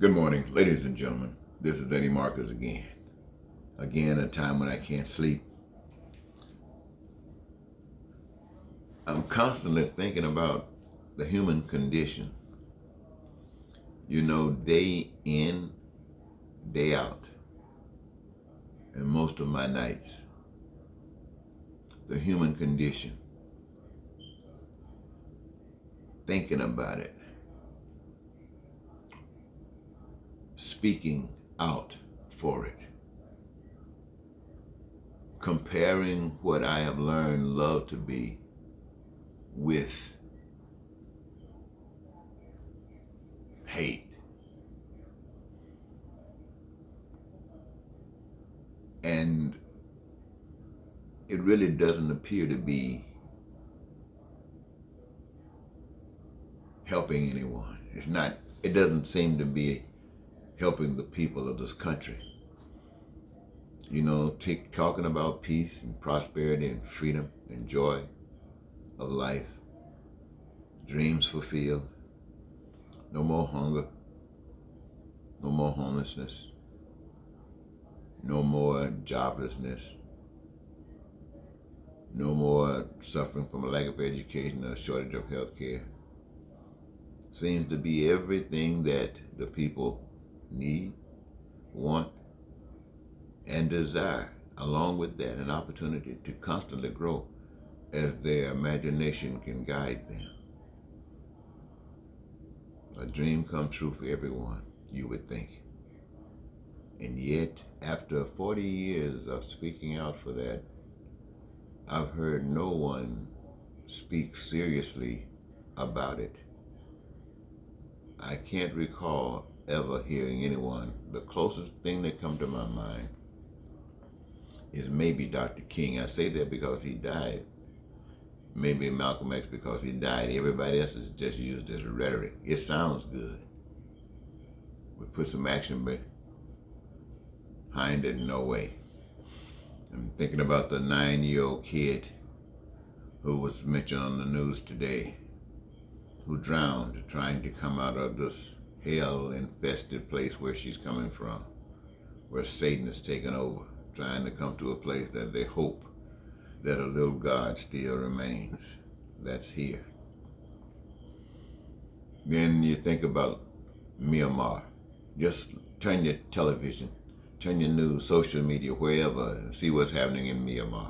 Good morning, ladies and gentlemen. This is Eddie Marcus again. Again, a time when I can't sleep. I'm constantly thinking about the human condition. You know, day in, day out, and most of my nights. The human condition. Thinking about it. Speaking out for it. Comparing what I have learned love to be with hate. And it really doesn't appear to be helping anyone. It doesn't seem to be helping the people of this country. You know, talking about peace and prosperity and freedom and joy of life, dreams fulfilled, no more hunger, no more homelessness, no more joblessness, no more suffering from a lack of education or a shortage of health care. Seems to be everything that the people need, want, and desire. Along with that, an opportunity to constantly grow as their imagination can guide them. A dream come true for everyone, you would think. And yet, after 40 years of speaking out for that, I've heard no one speak seriously about it. I can't recall ever hearing anyone. The closest thing that comes to my mind is maybe Dr. King. I say that because he died. Maybe Malcolm X because he died. Everybody else is just used as rhetoric. It sounds good. We put some action behind it, no way. I'm thinking about the 9-year-old kid who was mentioned on the news today, who drowned trying to come out of this hell-infested place where she's coming from, where Satan has taken over, trying to come to a place that they hope that a little God still remains. That's here. Then you think about Myanmar. Just turn your television, turn your news, social media, wherever, and see what's happening in Myanmar.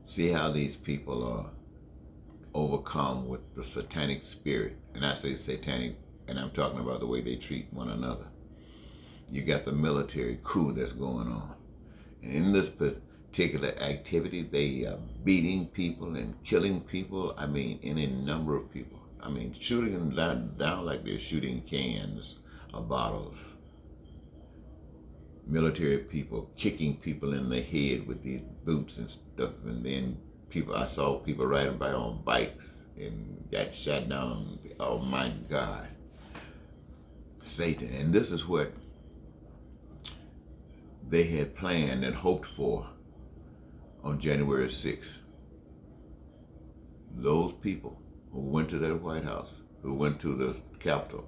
See how these people are overcome with the satanic spirit. And I say satanic, and I'm talking about the way they treat one another. You got the military coup that's going on. And in this particular activity, they are beating people and killing people. I mean, any number of people. I mean, shooting them down like they're shooting cans or bottles. Military people kicking people in the head with these boots and stuff. And then I saw people riding by on bikes and got shot down. Oh my God. Satan. And this is what they had planned and hoped for on January 6th. Those people who went to that White House, who went to the Capitol,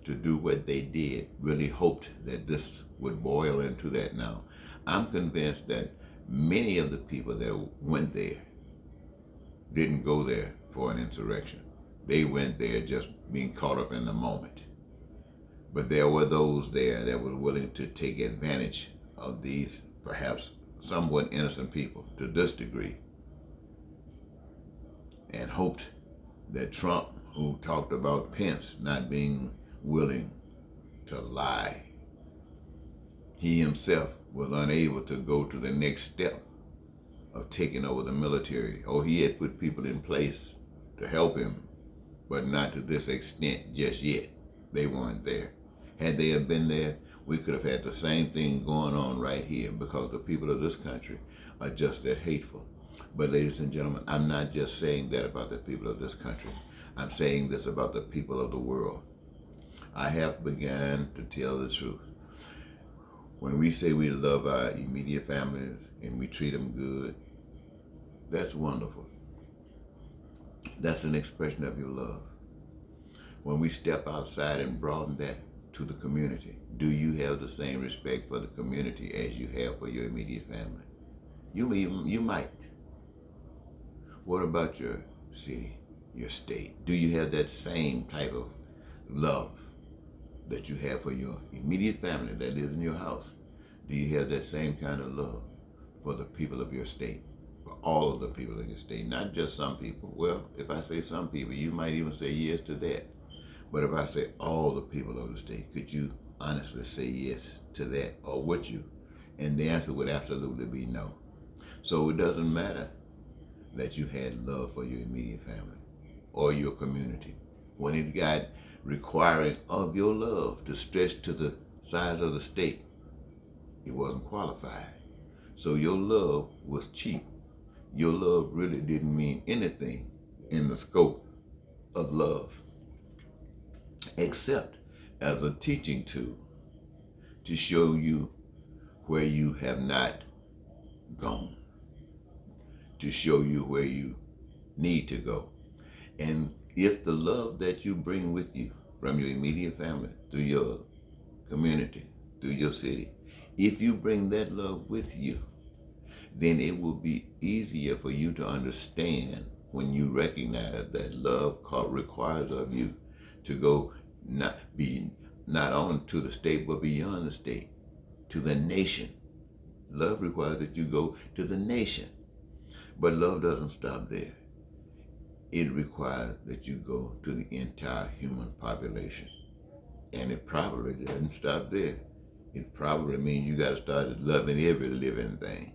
to do what they did, really hoped that this would boil into that now. I'm convinced that many of the people that went there didn't go there for an insurrection. They went there just being caught up in the moment. But there were those there that were willing to take advantage of these perhaps somewhat innocent people to this degree, and hoped that Trump, who talked about Pence not being willing to lie, he himself was unable to go to the next step of taking over the military. Oh, he had put people in place to help him, but not to this extent just yet. They weren't there. Had they have been there, we could have had the same thing going on right here, because the people of this country are just that hateful. But ladies and gentlemen, I'm not just saying that about the people of this country. I'm saying this about the people of the world. I have begun to tell the truth. When we say we love our immediate families and we treat them good, that's wonderful. That's an expression of your love. When we step outside and broaden that to the community, do you have the same respect for the community as you have for your immediate family? You might. What about your city, your state? Do you have that same type of love that you have for your immediate family that lives in your house? Do you have that same kind of love for the people of your state? For all of the people of your state, not just some people. Well, if I say some people, you might even say yes to that. But if I say all the people of the state, could you honestly say yes to that, or would you? And the answer would absolutely be no. So it doesn't matter that you had love for your immediate family or your community. When it got requiring of your love to stretch to the size of the state, it wasn't qualified. So your love was cheap. Your love really didn't mean anything in the scope of love, except as a teaching tool to show you where you have not gone, to show you where you need to go. And if the love that you bring with you from your immediate family, through your community, through your city, if you bring that love with you, then it will be easier for you to understand when you recognize that love requires of you to go not on to the state, but beyond the state, to the nation. Love requires that you go to the nation. But love doesn't stop there. It requires that you go to the entire human population. And it probably doesn't stop there. It probably means you got to start loving every living thing.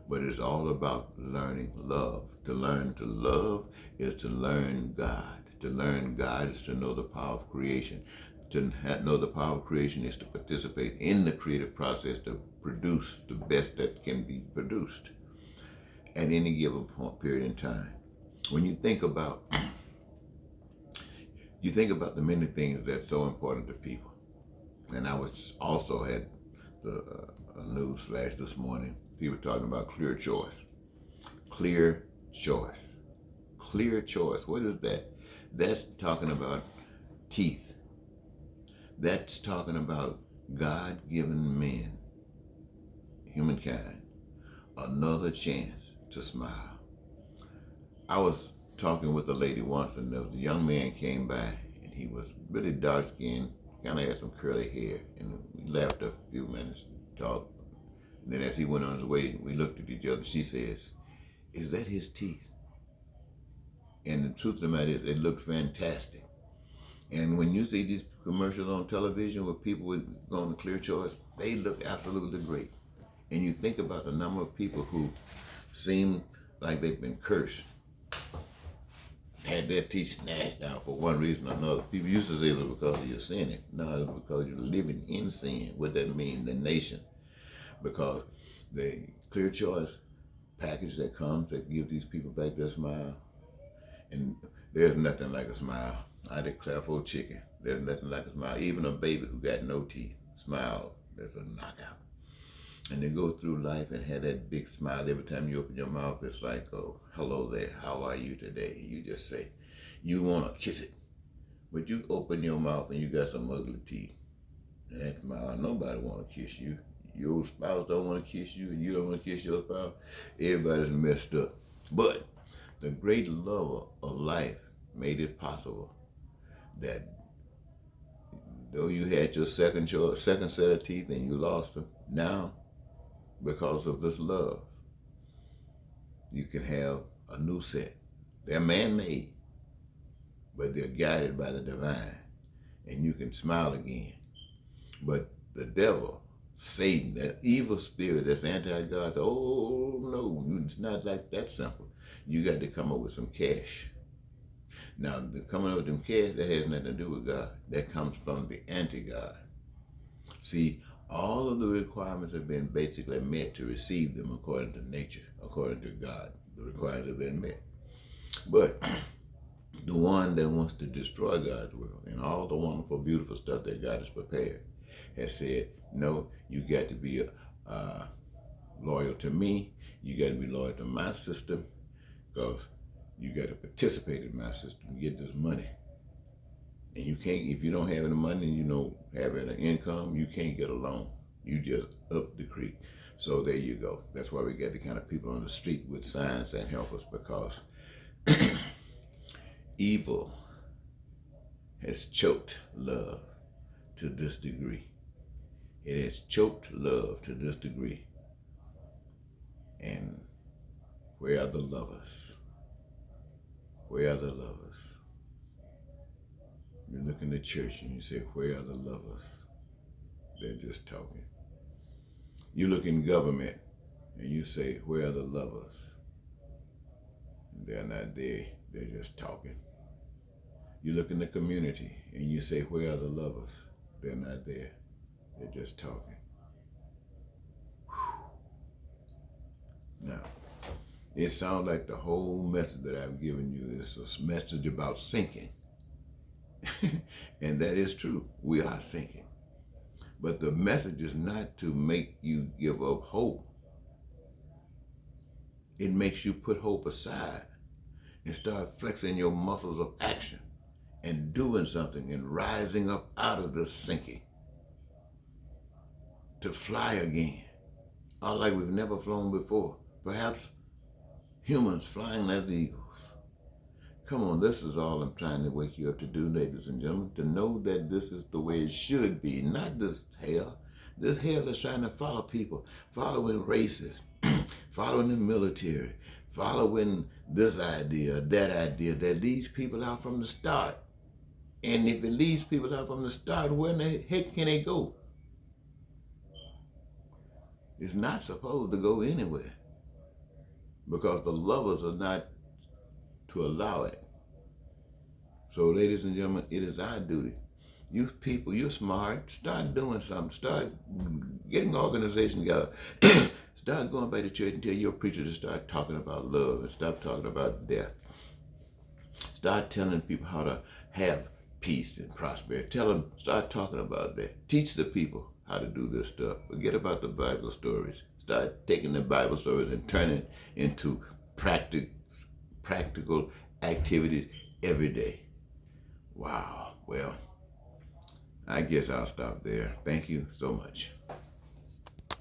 But it's all about learning love. To learn to love is to learn God. To learn God is to know the power of creation. To know the power of creation is to participate in the creative process to produce the best that can be produced at any given period in time. When you think about the many things that's so important to people. And I was also had the news flash this morning. People talking about clear choice. Clear choice. Clear choice. What is that? That's talking about teeth. That's talking about God giving men, humankind, another chance to smile. I was talking with a lady once, and there was a young man came by, and he was really dark skinned, kind of had some curly hair, and we laughed a few minutes, talked. And then as he went on his way, we looked at each other. She says, "Is that his teeth?" And the truth of the matter is, it looked fantastic. And when you see these commercials on television where people would go on the clear choice, they look absolutely great. And you think about the number of people who seem like they've been cursed, had their teeth snatched out for one reason or another. People used to say it was because of your sinning. No, it was because you're living in sin. What that means, the nation. Because the clear choice package that comes that gives these people back their smile, and there's nothing like a smile. I declare for chicken. There's nothing like a smile. Even a baby who got no teeth, smile, there's a knockout. And they go through life and have that big smile every time you open your mouth. It's like, oh, hello there, how are you today? You just say, you want to kiss it. But you open your mouth and you got some ugly teeth. And that smile, nobody want to kiss you. Your spouse don't want to kiss you and you don't want to kiss your spouse. Everybody's messed up. But the great love of life made it possible that though you had your second set of teeth and you lost them, now because of this love, you can have a new set. They're man-made, but they're guided by the divine, and you can smile again. But the devil, Satan, that evil spirit that's anti-God, says, oh no, it's not like that simple. You got to come up with some cash. Now, coming up with them cash, that has nothing to do with God. That comes from the anti-God. See, all of the requirements have been basically met to receive them according to nature, according to God. The requirements have been met. But the one that wants to destroy God's world and all the wonderful, beautiful stuff that God has prepared has said, no, you got to be loyal to me. You got to be loyal to my system, because you got to participate in my system and get this money. And you can't, if you don't have any money, have any income, you can't get a loan. You just up the creek. So there you go. That's why we get the kind of people on the street with signs that help us, because evil has choked love to this degree. It has choked love to this degree. And where are the lovers? Where are the lovers? You look in the church and you say, where are the lovers? They're just talking. You look in government and you say, where are the lovers? They're not there. They're just talking. You look in the community and you say, where are the lovers? They're not there. They're just talking. Now, it sounds like the whole message that I've given you is a message about sinking. And that is true. We are sinking. But the message is not to make you give up hope. It makes you put hope aside and start flexing your muscles of action and doing something and rising up out of this sinking to fly again, out like we've never flown before. Perhaps humans flying as eagles. Come on, this is all I'm trying to wake you up to do, ladies and gentlemen, to know that this is the way it should be, not this hell. This hell is trying to follow people, following races, following the military, following this idea, that leads people out from the start. And if it leads people out from the start, where in the heck can they go? It's not supposed to go anywhere, because the lovers are not to allow it. So, ladies and gentlemen, it is our duty. You people, you're smart. Start doing something. Start getting organization together. Start going back to church and tell your preacher to start talking about love and stop talking about death. Start telling people how to have peace and prosperity. Start talking about that. Teach the people how to do this stuff. Forget about the Bible stories. Start taking the Bible stories and turning into practical activities every day. Wow. Well, I guess I'll stop there. Thank you so much.